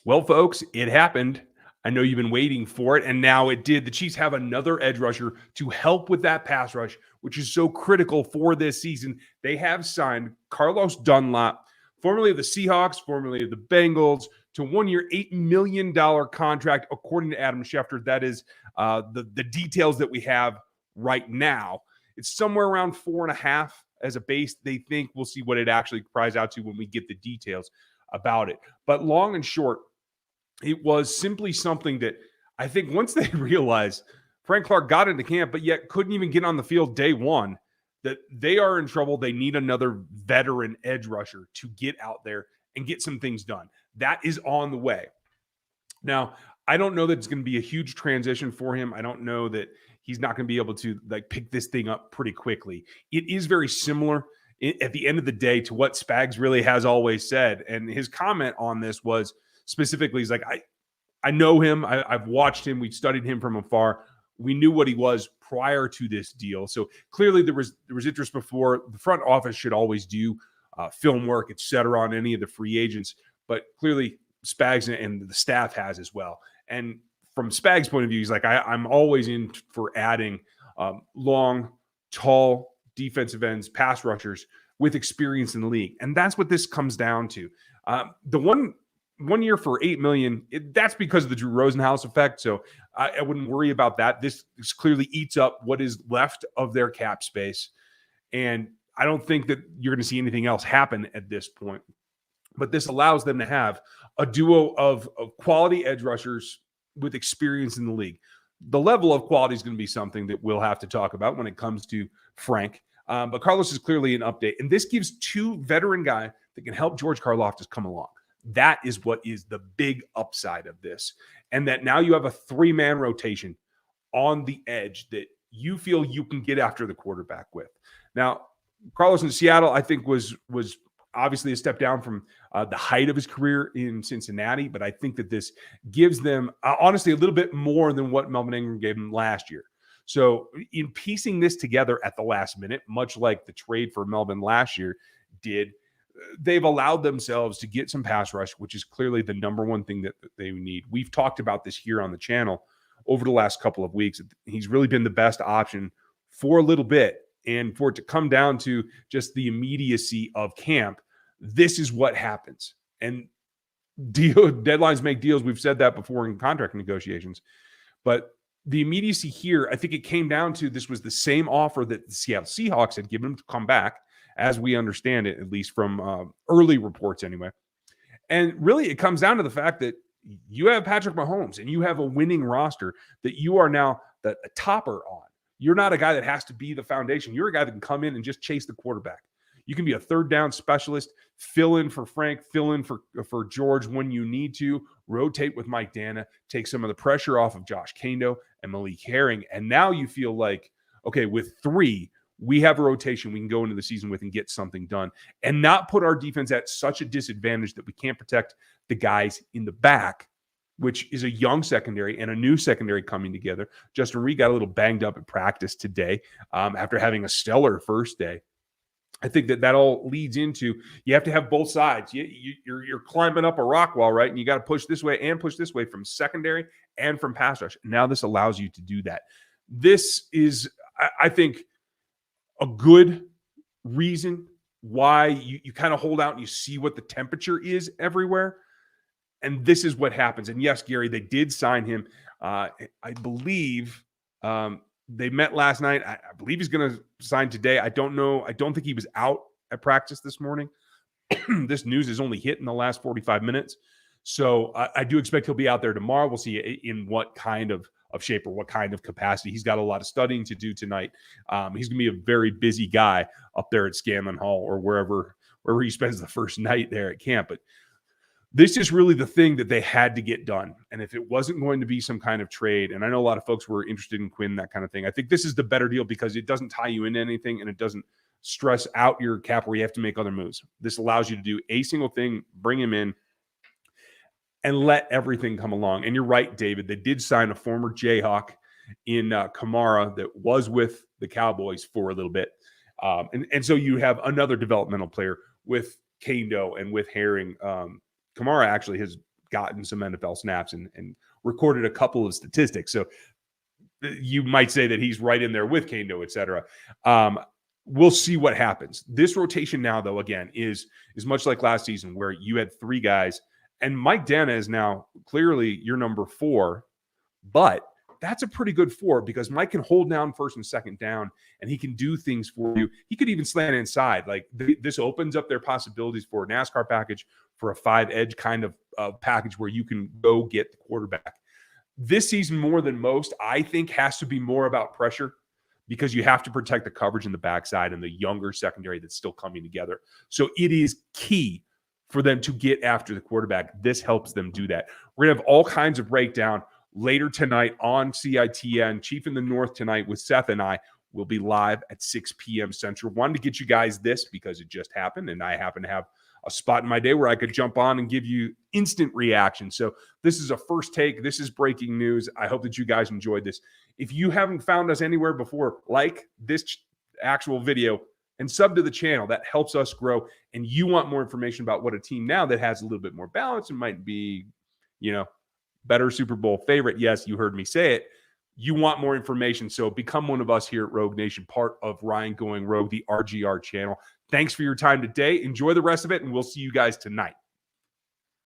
Well, folks, it happened. I know you've been waiting for it, and now it did. The Chiefs have another edge rusher to help with that pass rush, which is so critical for this season. They have signed Carlos Dunlap, formerly of the Seahawks, formerly of the Bengals, to 1 year, $8 million contract, according to Adam Schefter. That is the details that we have right now. It's somewhere around 4.5 as a base. They think we'll see what it actually cries out to when we get the details about it. But long and short, it was simply something that I think once they realized Frank Clark got into camp, but yet couldn't even get on the field day one, that they are in trouble. They need another veteran edge rusher to get out there and get some things done. That is on the way. Now, I don't know that it's going to be a huge transition for him. I don't know that he's not going to be able to pick this thing up pretty quickly. It is very similar at the end of the day to what Spags really has always said. And his comment on this was, specifically, he's like, I know him. I've watched him. We've studied him from afar. We knew what he was prior to this deal. So clearly there was interest before. The front office should always do film work, et cetera, on any of the free agents. But clearly Spags and the staff has as well. And from Spags' point of view, he's like, I'm always in for adding long, tall defensive ends, pass rushers with experience in the league. And that's what this comes down to. The 1 year for $8 million, that's because of the Drew Rosenhaus effect. So I wouldn't worry about that. This clearly eats up what is left of their cap space. And I don't think that you're going to see anything else happen at this point. But this allows them to have a duo of quality edge rushers with experience in the league. The level of quality is going to be something that we'll have to talk about when it comes to Frank. But Carlos is clearly an update. And this gives two veteran guys that can help George Karlaftis come along. That is what is the big upside of this. And that now you have a 3-man rotation on the edge that you feel you can get after the quarterback with. Now, Carlos in Seattle, I think, was obviously a step down from the height of his career in Cincinnati, but I think that this gives them, honestly, a little bit more than what Melvin Ingram gave them last year. So in piecing this together at the last minute, much like the trade for Melvin last year did, they've allowed themselves to get some pass rush, which is clearly the number one thing that they need. We've talked about this here on the channel over the last couple of weeks. He's really been the best option for a little bit. And for it to come down to just the immediacy of camp, this is what happens. And deadlines make deals. We've said that before in contract negotiations. But the immediacy here, I think it came down to this was the same offer that the Seattle Seahawks had given him to come back, as we understand it, at least from early reports anyway. And really, it comes down to the fact that you have Patrick Mahomes and you have a winning roster that you are now the topper on. You're not a guy that has to be the foundation. You're a guy that can come in and just chase the quarterback. You can be a third down specialist, fill in for Frank, fill in for George when you need to, rotate with Mike Dana, take some of the pressure off of Josh Kando and Malik Herring. And now you feel like, okay, with 3, we have a rotation we can go into the season with and get something done and not put our defense at such a disadvantage that we can't protect the guys in the back, which is a young secondary and a new secondary coming together. Justin Reed got a little banged up at practice today after having a stellar first day. I think that all leads into you have to have both sides. You're climbing up a rock wall, right? And you got to push this way and push this way from secondary and from pass rush. Now this allows you to do that. This is, I think, a good reason why you kind of hold out and you see what the temperature is everywhere. And this is what happens. And yes, Gary, they did sign him. I believe they met last night. I believe he's going to sign today. I don't know. I don't think he was out at practice this morning. This news is only hit in the last 45 minutes. So I do expect he'll be out there tomorrow. We'll see in what kind of shape or what kind of capacity. He's got a lot of studying to do tonight. He's going to be a very busy guy up there at Scanlon Hall or wherever he spends the first night there at camp. But this is really the thing that they had to get done. And if it wasn't going to be some kind of trade, and I know a lot of folks were interested in Quinn, that kind of thing, I think this is the better deal because it doesn't tie you into anything and it doesn't stress out your cap where you have to make other moves. This allows you to do a single thing, bring him in, and let everything come along. And you're right, David. They did sign a former Jayhawk in Kamara that was with the Cowboys for a little bit. And so you have another developmental player with Kando and with Herring. Kamara actually has gotten some NFL snaps and recorded a couple of statistics. So you might say that he's right in there with Kano, et cetera. We'll see what happens. This rotation now, though, again, is much like last season where you had 3 guys, and Mike Dana is now clearly your number 4, but that's a pretty good 4 because Mike can hold down first and second down, and he can do things for you. He could even slant inside. Like this opens up their possibilities for a NASCAR package, for a 5-edge kind of package where you can go get the quarterback. This season, more than most, I think has to be more about pressure because you have to protect the coverage in the backside and the younger secondary that's still coming together. So it is key for them to get after the quarterback. This helps them do that. We're going to have all kinds of breakdown later tonight on CITN. Chief in the North tonight with Seth and I will be live at 6 p.m. Central. Wanted to get you guys this because it just happened, and I happen to have a spot in my day where I could jump on and give you instant reaction. So this is a first take. This is breaking news. I hope that you guys enjoyed this. If you haven't found us anywhere before, like this actual video and sub to the channel. That helps us grow. And you want more information about what a team now that has a little bit more balance and might be, better Super Bowl favorite. Yes, you heard me say it. You want more information. So become one of us here at Rogue Nation, part of Ryan Going Rogue, the RGR channel. Thanks for your time today. Enjoy the rest of it, and we'll see you guys tonight.